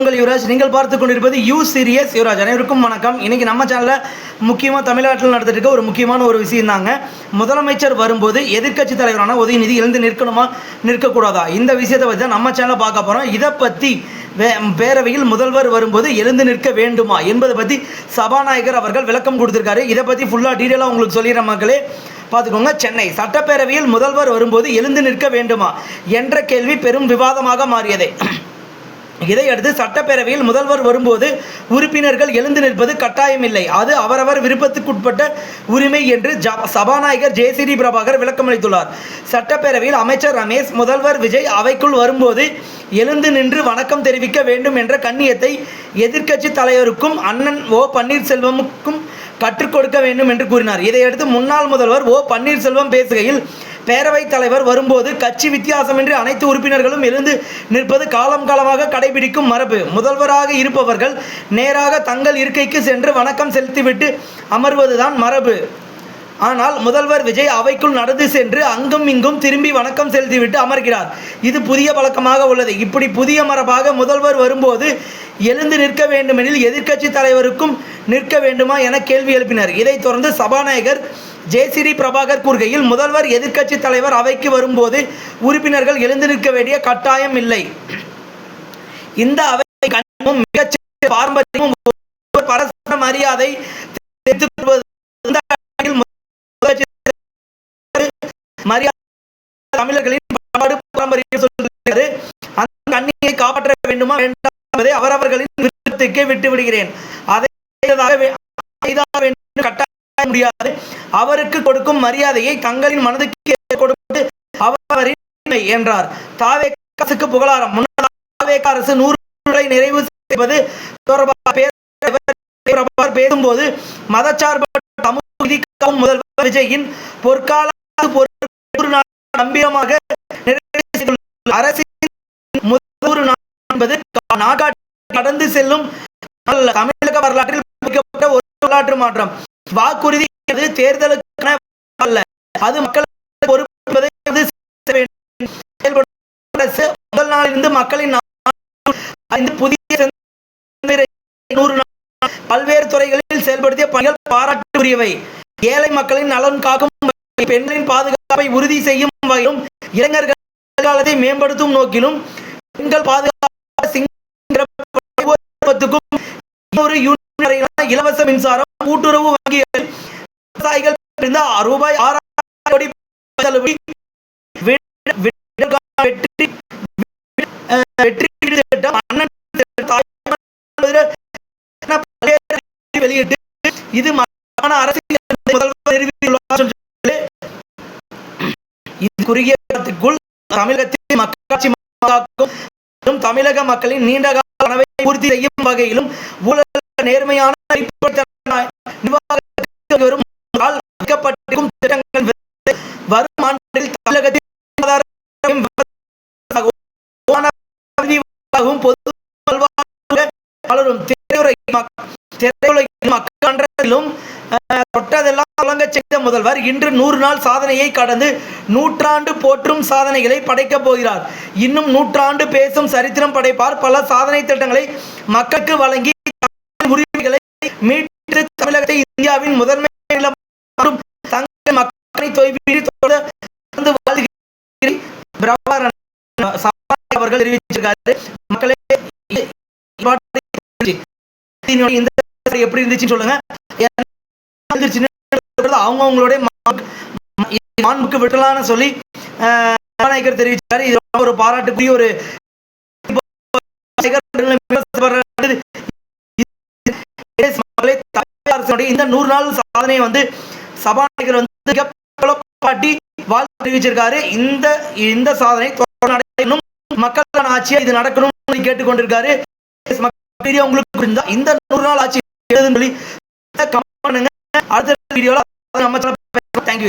உங்கள் யுவராஜ். நீங்கள் பார்த்து கொண்டிருப்பது யூ சீரியஸ் யுவராஜ். அனைவருக்கும் வணக்கம். இன்னைக்கு நம்ம சேனலில் முக்கியமாக தமிழ்நாட்டில் நடந்துட்டு இருக்க ஒரு முக்கியமான ஒரு விஷயம் தாங்க. முதலமைச்சர் வரும்போது எதிர்க்கட்சி தலைவரான உதயநிதி எழுந்து நிற்கணுமா நிற்கக்கூடாதா, இந்த விஷயத்தை பற்றி தான் நம்ம சேனலில் பார்க்க போகிறோம். இதை பற்றி பேரவையில் முதல்வர் வரும்போது எழுந்து நிற்க வேண்டுமா என்பதை பற்றி சபாநாயகர் அவர்கள் விளக்கம் கொடுத்திருக்காரு. இதை பற்றி ஃபுல்லாக டீட்டெயிலாக உங்களுக்கு சொல்லிடுற மக்களே பார்த்துக்கோங்க. சென்னை சட்டப்பேரவையில் முதல்வர் வரும்போது எழுந்து நிற்க வேண்டுமா என்ற கேள்வி பெரும் விவாதமாக மாறியது. இதையடுத்து சட்டப்பேரவையில் முதல்வர் வரும்போது உறுப்பினர்கள் எழுந்து நிற்பது கட்டாயமில்லை, அது அவரவர் விருப்பத்துக்குட்பட்ட உரிமை என்று சபாநாயகர் ஜே.சி.டி. பிரபாகர் விளக்கமளித்துள்ளார். சட்டப்பேரவையில் அமைச்சர் ரமேஷ் முதல்வர் விஜய் அவைக்குள் வரும்போது எழுந்து நின்று வணக்கம் தெரிவிக்க வேண்டும் என்ற கண்ணியத்தை எதிர்க்கட்சி தலைவருக்கும் அண்ணன் ஓ பன்னீர்செல்வமுக்கும் கற்றுக் கொடுக்க வேண்டும் என்று கூறினார். இதையடுத்து முன்னாள் முதல்வர் ஓ பன்னீர்செல்வம் பேசுகையில், பேரவைத் தலைவர் வரும்போது கட்சி வித்தியாசமின்றி அனைத்து உறுப்பினர்களும் எழுந்து நிற்பது காலம் காலமாக கடைபிடிக்கும் மரபு. முதல்வராக இருப்பவர்கள் நேராக தங்கள் இருக்கைக்கு சென்று வணக்கம் செலுத்திவிட்டு அமர்வதுதான் மரபு. ஆனால் முதல்வர் விஜய் அவைக்குள் நடந்து சென்று அங்கும் இங்கும் திரும்பி வணக்கம் செலுத்திவிட்டு அமர்கிறார். இது புதிய பழக்கமாக உள்ளது. இப்படி புதிய மரபாக முதல்வர் வரும்போது எழுந்து நிற்க வேண்டுமெனில் எதிர்க்கட்சி தலைவருக்கும் நிற்க வேண்டுமா என கேள்வி எழுப்பினர். இதைத் தொடர்ந்து சபாநாயகர் ஜே.சி.டி. பிரபாகர் கூறுகையில், முதல்வர் எதிர்க்கட்சி தலைவர் அவைக்கு வரும்போது உறுப்பினர்கள் எழுந்து நிற்க வேண்டிய கட்டாயம் இல்லை. இந்த அவை கண்ணியமும் மிகச்சிறந்த பாரம்பரியமும் பரஸ்பர மரியாதை தமிழர்களின் பாரம்பரியம் சொல்கிறது. அந்த கண்ணியை காப்பாற்ற வேண்டுமா வேண்டாம் என்பதை அவரவர்களின் விருப்பத்துக்கே விட்டு விடுகிறேன். அதை கட்டாய முடியாது. அவருக்கு கொடுக்கும் மரியாதையை தங்களின் மனதுக்கு கொடுப்பது அவரின் என்றார். தாவேக்கு புகழாரம். முன்னாள் தாவேக அரசு 100 நிறைவு செய்வது தொடர்பாக பேசும்போது மதச்சார்பற்ற சமூக விதிக்கவும் முதல்வர் விஜயின் பொற்கால கம்பீரமாக அரசின் என்பது நாகாட்டு கடந்து செல்லும் தமிழக வரலாற்றில் ஒரு வரலாற்று மாற்றம். வாக்குறுதி தேர்தலுக்கான அல்ல, அது மக்கள் முதல் நாளிலிருந்து மக்களின் புதிய பல்வேறு துறைகளில் செயல்படுத்திய பணிகள் பாராட்டுக்குரியவை. ஏழை மக்களின் நலன் காக்கும், பெண்களின் பாதுகாப்பை உறுதி செய்யும் வகையிலும், இளைஞர்கள் எதிர்காலத்தை மேம்படுத்தும் நோக்கிலும், பெண்கள் பாதுகாப்புக்கும் இலவச மின்சாரம், கூட்டுறவு வங்கிகள், விவசாயிகள் ரூபாய் 6,000 கோடி வெளியிட்டு இது மகத்தான அரசியல் முதல்வர் நிறுவியுள்ளார். குறுகிய காலத்திற்குள் தமிழகத்தில் மக்களாட்சி தமிழக மக்களின் நீண்டகால கனவை பூர்த்தி செய்யும் வகையிலும் ஊழல் நேர்மையான திட்டங்கள் வரும் ஆண்டில் தமிழகத்தில் தொட்டதெல்லாம் வழங்க செய்த முதல்வர் இன்று 100 நாள் சாதனையை கடந்து 100 ஆண்டு போற்றும் சாதனைகளை படைக்கப் போகிறார். இன்னும் 100 ஆண்டு பேசும் சரித்திரம் படைப்பார். பல சாதனை திட்டங்களை மக்களுக்கு வழங்கி உரிமைகளை மீட்டு தமிழகத்தை இந்தியாவின் முதன்மை தங்கள் மக்களை தொடர்ந்து அவர்கள் தெரிவிச்சிருக்காரு. மக்களே எப்படி இருந்துச்சுன்னு சொல்லுங்க. அவங்களுடைய மாண்புக்கு விட்டலான்னு சொல்லி சபாநாயகர் தெரிவிச்சாரு. இது ஒரு பாராட்டுக்குரிய ஒரு இந்த 100 நாள் சாதனையை சபாநாயகர் பாட்டி வாழ்த்து தெரிவிச்சிருக்காரு. இந்த சாதனை தொடரணும், மக்களான ஆட்சியா இது நடக்கணும் கேட்டுக்கொண்டிருக்காரு. உங்களுக்கு இந்த 100 நாள் ஆட்சி சொல்லி கமெண்ட் பண்ணுங்க. அடுத்த வீடியோல நம்ம தேங்க்யூ.